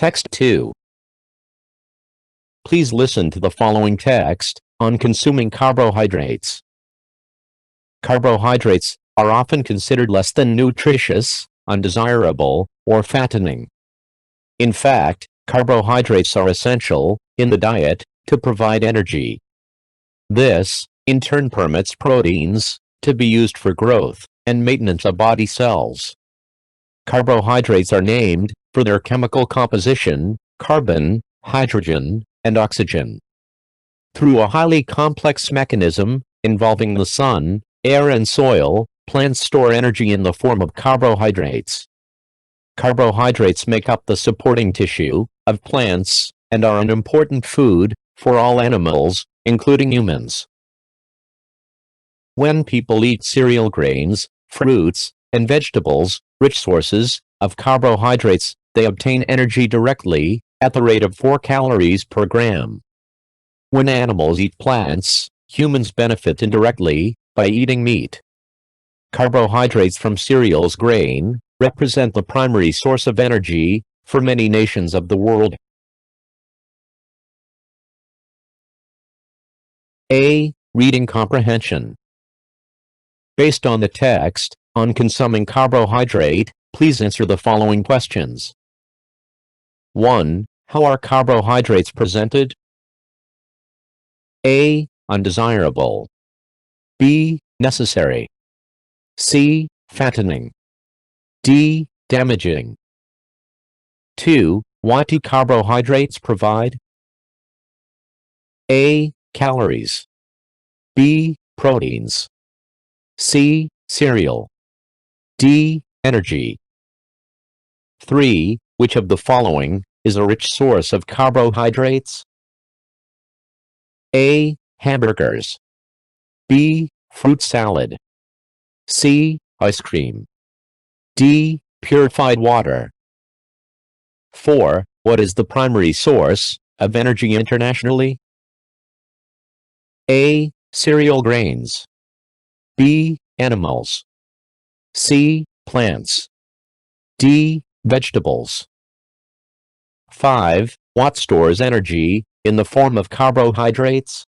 Text 2. Please listen to the following text on consuming carbohydrates. Carbohydrates are often considered less than nutritious, undesirable, or fattening. In fact, carbohydrates are essential in the diet to provide energy. This, in turn, permits proteins to be used for growth and maintenance of body cells. Carbohydrates are named for their chemical composition: carbon, hydrogen, and oxygen. Through a highly complex mechanism involving the sun, air, and soil, plants store energy in the form of carbohydrates. Carbohydrates make up the supporting tissue of plants and are an important food for all animals, including humans. When people eat cereal grains, fruits, and vegetables, rich sources of carbohydrates, they obtain energy directly at the rate of 4 calories per gram. When animals eat plants, humans benefit indirectly by eating meat. Carbohydrates from cereals grain represent the primary source of energy for many nations of the world. A. Reading comprehension. Based on the text on consuming carbohydrate, please answer the following questions. 1. How are carbohydrates presented? A. Undesirable. B. Necessary. C. Fattening. D. Damaging. 2. What do carbohydrates provide? A. Calories. B. Proteins. C. Cereal. D. Energy. 3. Which of the following is a rich source of carbohydrates? A. Hamburgers. B. Fruit salad. C. Ice cream. D. Purified water. 4. What is the primary source of energy internationally? A. Cereal grains. B. Animals. C. Plants. D. Vegetables. 5. What stores energy in the form of carbohydrates?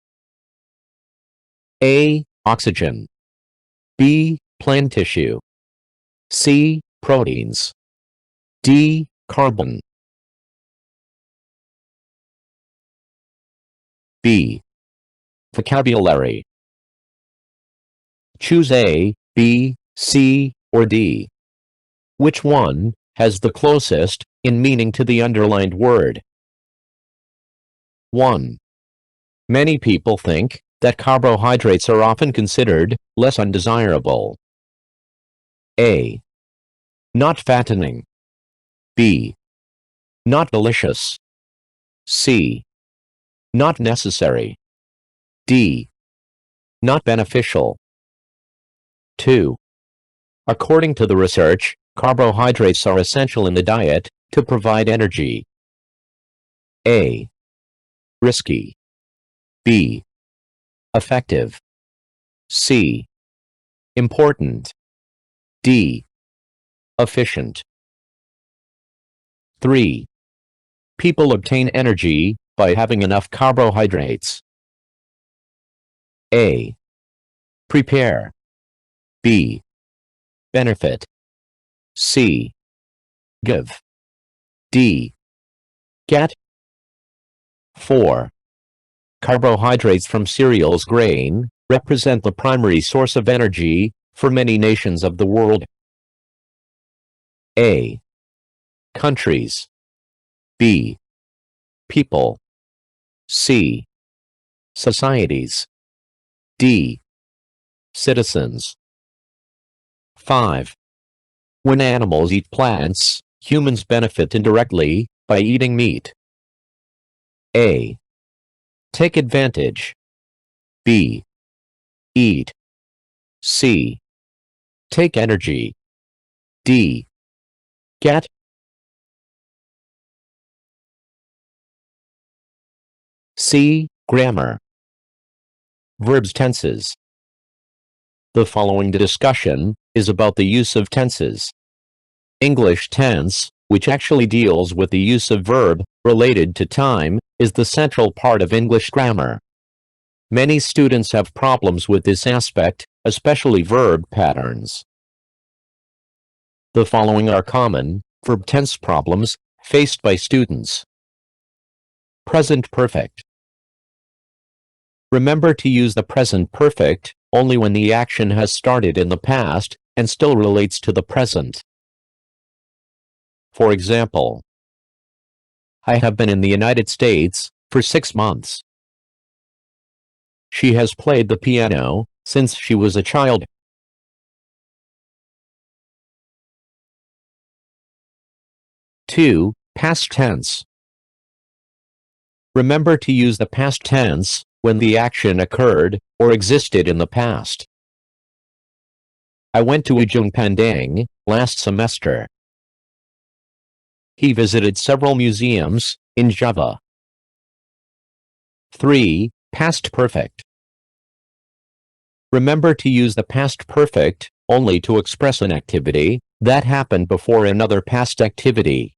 A. Oxygen. B. Plant tissue. C. Proteins. D. Carbon. B. Vocabulary. Choose A, B, C, or D. Which one has the closest in meaning to the underlined word? 1. Many people think that carbohydrates are often considered less undesirable. A. Not fattening. B. Not delicious. C. Not necessary. D. Not beneficial. 2. According to the research, carbohydrates are essential in the diet to provide energy. A. Risky. B. Effective. C. Important. D. Efficient. 3. People obtain energy by having enough carbohydrates. A. Prepare. B. Benefit. C. Give. D. Get. 4. Carbohydrates from cereals grain represent the primary source of energy for many nations of the world. A. Countries. B. People. C. Societies. D. Citizens. 5. When animals eat plants, humans benefit indirectly by eating meat. A. Take advantage. B. Eat. C. Take energy. D. Get. C. Grammar. Verbs. Tenses. The following discussion is about the use of tenses. English tense which actually deals with the use of verb related to time, is the central part of English grammar. Many students have problems with this aspect, especially verb patterns. The following are common verb tense problems faced by students. Present perfect. Remember to use the present perfect only when the action has started in the past and still relates to the present. For example, I have been in the United States for 6 months. She has played the piano since she was a child. Two, past tense. Remember to use the past tense when the action occurred or existed in the past. I went to Ujung Pandang last semester. He visited several museums in Java. 3. Past perfect. Remember to use the past perfect only to express an activity that happened before another past activity.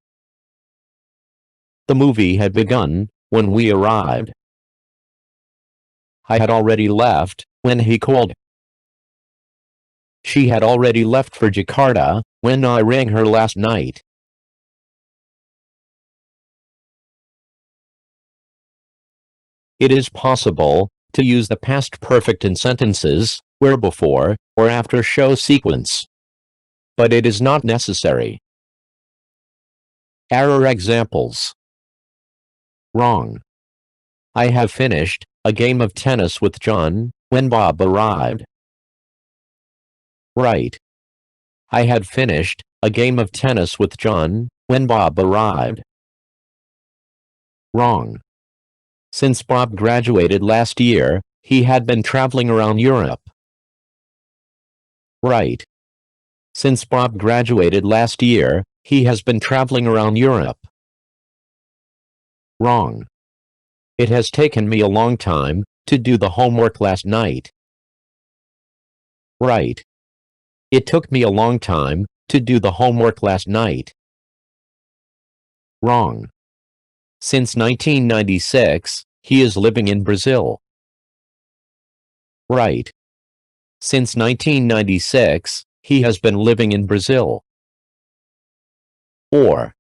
The movie had begun when we arrived. I had already left when he called. She had already left for Jakarta when I rang her last night. It is possible to use the past perfect in sentences where before or after show sequence, but it is not necessary. Error examples. Wrong. I have finished a game of tennis with John when Bob arrived. Right. I had finished a game of tennis with John when Bob arrived. Wrong. Since Bob graduated last year, he had been traveling around Europe. Right. Since Bob graduated last year, he has been traveling around Europe. Wrong. It has taken me a long time to do the homework last night. Right. It took me a long time to do the homework last night. Wrong. Since 1996, he is living in Brazil. Right. Since 1996, he has been living in Brazil. Or,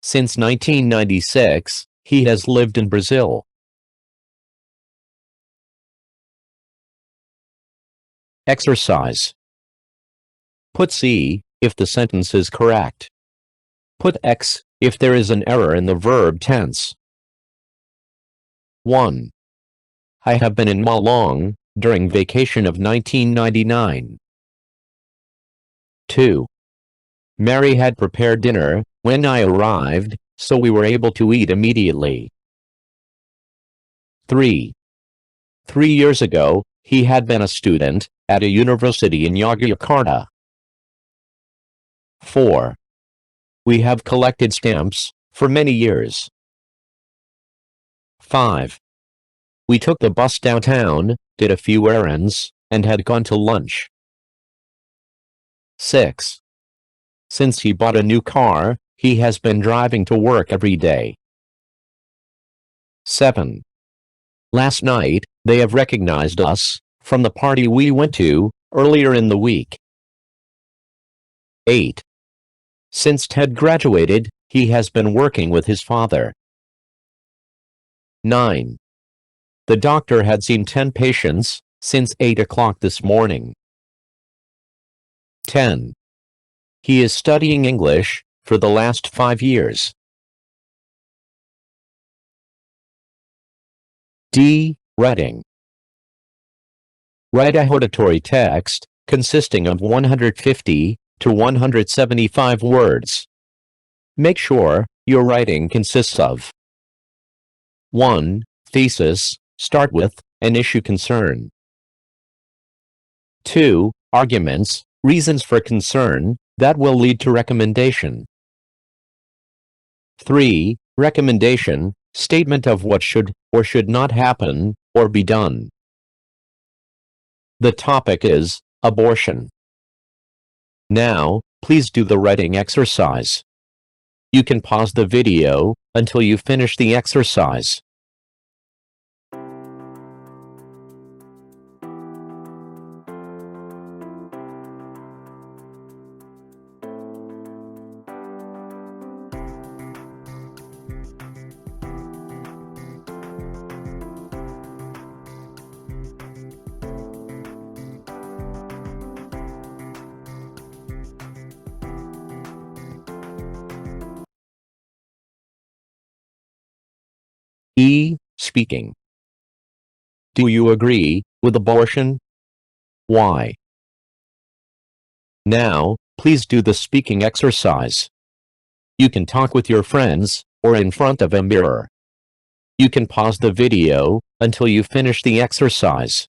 since 1996, he has lived in Brazil. Exercise. Put C if the sentence is correct. Put X if there is an error in the verb tense. 1. I have been in Malang during vacation of 1999. 2. Mary had prepared dinner when I arrived, so we were able to eat immediately. 3. 3 years ago, he had been a student at a university in Yogyakarta. 4. We have collected stamps for many years. 5. We took the bus downtown, did a few errands, and had gone to lunch. 6. Since he bought a new car, he has been driving to work every day. 7. Last night, they have recognized us from the party we went to earlier in the week. 8. Since Ted graduated, he has been working with his father. 9. The doctor had seen 10 patients since 8 o'clock this morning. 10. He is studying English for the last 5 years. D. Writing. Write a hortatory text consisting of 150 to 175 words. Make sure your writing consists of 1. Thesis, start with an issue concern. 2. Arguments, reasons for concern that will lead to recommendation. 3. Recommendation, statement of what should or should not happen or be done. The topic is abortion. Now, please do the writing exercise. You can pause the video until you finish the exercise. E. Speaking. Do you agree with abortion? Why? Now, please do the speaking exercise. You can talk with your friends or in front of a mirror. You can pause the video until you finish the exercise.